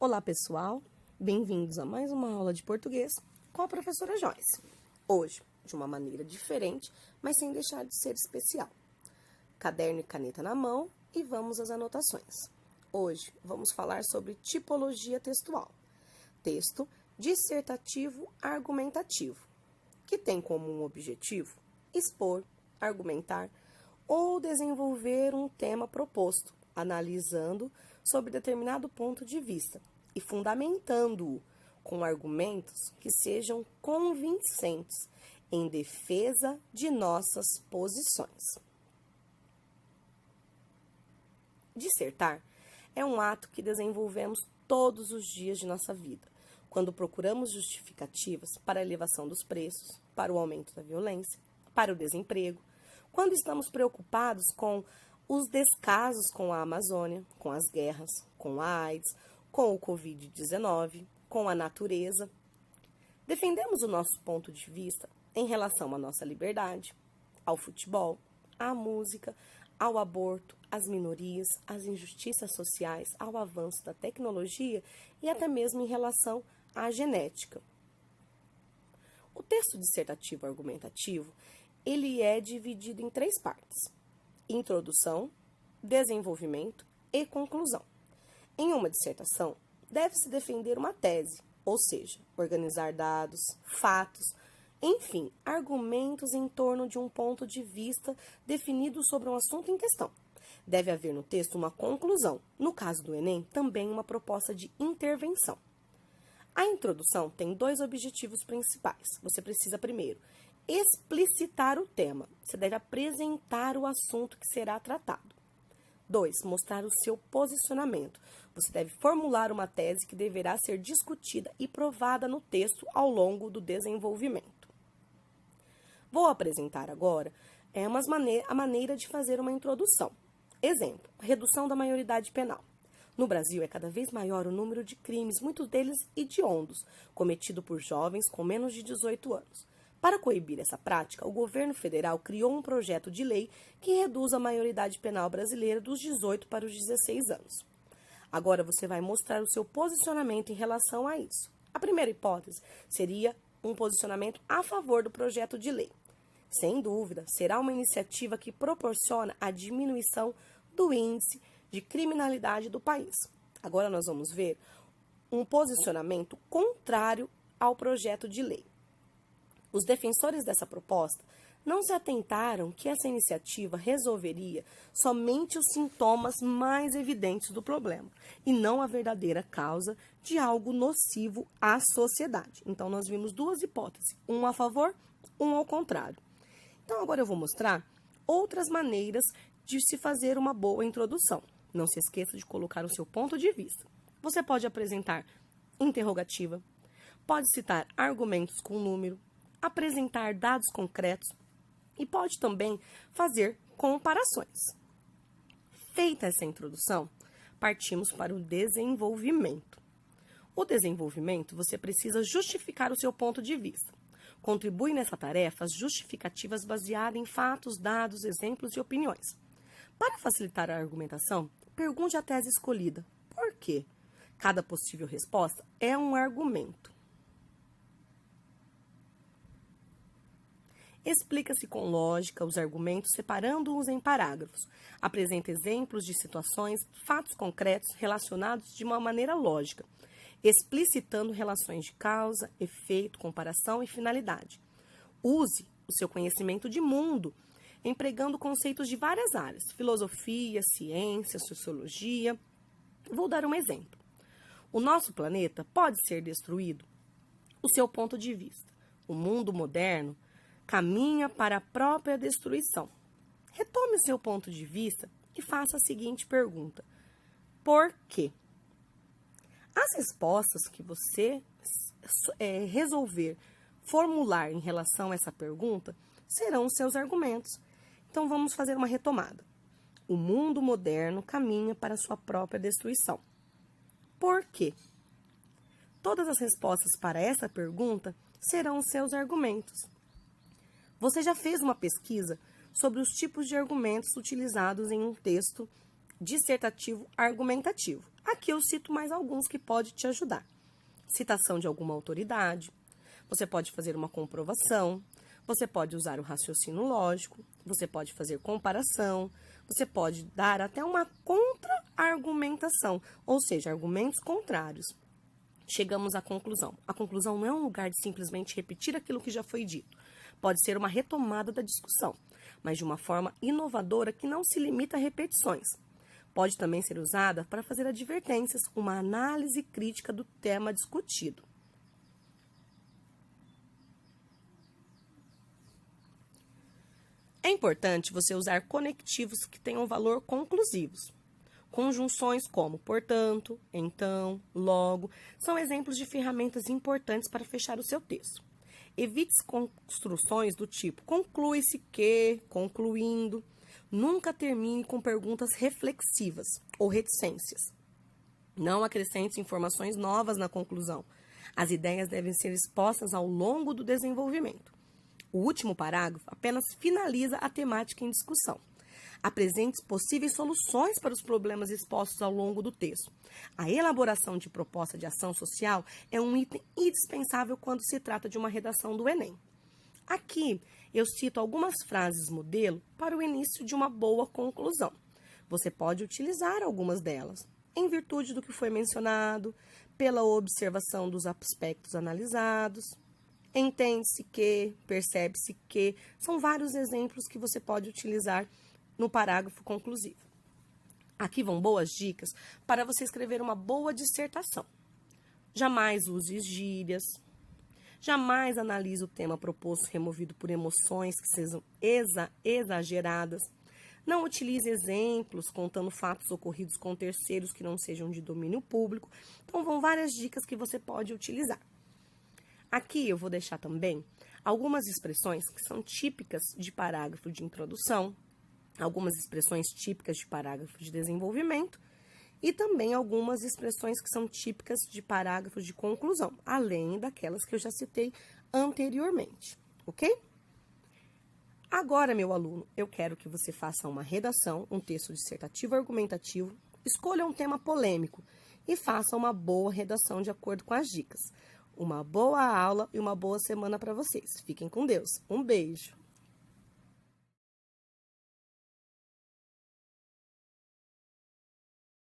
Olá, pessoal! Bem-vindos a mais uma aula de português com a professora Joyce. Hoje, de uma maneira diferente, mas sem deixar de ser especial. Caderno e caneta na mão e vamos às anotações. Hoje, vamos falar sobre tipologia textual. Texto dissertativo argumentativo, que tem como um objetivo expor, argumentar ou desenvolver um tema proposto, analisando sob determinado ponto de vista e fundamentando-o com argumentos que sejam convincentes em defesa de nossas posições. Dissertar é um ato que desenvolvemos todos os dias de nossa vida, quando procuramos justificativas para a elevação dos preços, para o aumento da violência, para o desemprego, quando estamos preocupados com os descasos com a Amazônia, com as guerras, com a AIDS, com o Covid-19, com a natureza. Defendemos o nosso ponto de vista em relação à nossa liberdade, ao futebol, à música, ao aborto, às minorias, às injustiças sociais, ao avanço da tecnologia e até mesmo em relação à genética. O texto dissertativo argumentativo, ele é dividido em 3 partes: introdução, desenvolvimento e conclusão. Em uma dissertação, deve-se defender uma tese, ou seja, organizar dados, fatos, enfim, argumentos em torno de um ponto de vista definido sobre um assunto em questão. Deve haver no texto uma conclusão, no caso do Enem, também uma proposta de intervenção. A introdução tem 2 objetivos principais. Você precisa, primeiro, explicitar o tema. Você deve apresentar o assunto que será tratado. 2. Mostrar o seu posicionamento. Você deve formular uma tese que deverá ser discutida e provada no texto ao longo do desenvolvimento. Vou apresentar agora a maneira de fazer uma introdução. Exemplo, redução da maioridade penal. No Brasil, é cada vez maior o número de crimes, muitos deles hediondos, cometidos por jovens com menos de 18 anos. Para coibir essa prática, o governo federal criou um projeto de lei que reduz a maioridade penal brasileira dos 18 para os 16 anos. Agora você vai mostrar o seu posicionamento em relação a isso. A primeira hipótese seria um posicionamento a favor do projeto de lei. Sem dúvida, será uma iniciativa que proporciona a diminuição do índice de criminalidade do país. Agora nós vamos ver um posicionamento contrário ao projeto de lei. Os defensores dessa proposta não se atentaram que essa iniciativa resolveria somente os sintomas mais evidentes do problema e não a verdadeira causa de algo nocivo à sociedade. Então, nós vimos 2 hipóteses, um a favor, um ao contrário. Então, agora eu vou mostrar outras maneiras de se fazer uma boa introdução. Não se esqueça de colocar o seu ponto de vista. Você pode apresentar interrogativa, pode citar argumentos com número, apresentar dados concretos e pode também fazer comparações. Feita essa introdução, partimos para o desenvolvimento. O desenvolvimento, você precisa justificar o seu ponto de vista. Contribui nessa tarefa as justificativas baseadas em fatos, dados, exemplos e opiniões. Para facilitar a argumentação, pergunte a tese escolhida. Por quê? Cada possível resposta é um argumento. Explica-se com lógica os argumentos, separando-os em parágrafos. Apresenta exemplos de situações, fatos concretos relacionados de uma maneira lógica, explicitando relações de causa, efeito, comparação e finalidade. Use o seu conhecimento de mundo, empregando conceitos de várias áreas, filosofia, ciência, sociologia. Vou dar um exemplo. O nosso planeta pode ser destruído? O seu ponto de vista. O mundo moderno caminha para a própria destruição. Retome o seu ponto de vista e faça a seguinte pergunta: por quê? As respostas que você resolver formular em relação a essa pergunta serão os seus argumentos. Então, vamos fazer uma retomada. O mundo moderno caminha para a sua própria destruição. Por quê? Todas as respostas para essa pergunta serão os seus argumentos. Você já fez uma pesquisa sobre os tipos de argumentos utilizados em um texto dissertativo argumentativo. Aqui eu cito mais alguns que podem te ajudar. Citação de alguma autoridade, você pode fazer uma comprovação, você pode usar o raciocínio lógico, você pode fazer comparação, você pode dar até uma contra-argumentação, ou seja, argumentos contrários. Chegamos à conclusão. A conclusão não é um lugar de simplesmente repetir aquilo que já foi dito. Pode ser uma retomada da discussão, mas de uma forma inovadora que não se limita a repetições. Pode também ser usada para fazer advertências, uma análise crítica do tema discutido. É importante você usar conectivos que tenham valor conclusivos. Conjunções como portanto, então, logo, são exemplos de ferramentas importantes para fechar o seu texto. Evite construções do tipo conclui-se que, concluindo. Nunca termine com perguntas reflexivas ou reticências. Não acrescente informações novas na conclusão. As ideias devem ser expostas ao longo do desenvolvimento. O último parágrafo apenas finaliza a temática em discussão. Apresente possíveis soluções para os problemas expostos ao longo do texto. A elaboração de proposta de ação social é um item indispensável quando se trata de uma redação do Enem. Aqui eu cito algumas frases modelo para o início de uma boa conclusão. Você pode utilizar algumas delas, em virtude do que foi mencionado, pela observação dos aspectos analisados. Entende-se que, percebe-se que, são vários exemplos que você pode utilizar no parágrafo conclusivo. Aqui vão boas dicas para você escrever uma boa dissertação. Jamais use gírias. Jamais analise o tema proposto removido por emoções que sejam exageradas. Não utilize exemplos contando fatos ocorridos com terceiros que não sejam de domínio público. Então, vão várias dicas que você pode utilizar. Aqui eu vou deixar também algumas expressões que são típicas de parágrafo de introdução, algumas expressões típicas de parágrafo de desenvolvimento e também algumas expressões que são típicas de parágrafos de conclusão, além daquelas que eu já citei anteriormente, ok? Agora, meu aluno, eu quero que você faça uma redação, um texto dissertativo argumentativo, escolha um tema polêmico e faça uma boa redação de acordo com as dicas. Uma boa aula e uma boa semana para vocês. Fiquem com Deus. Um beijo!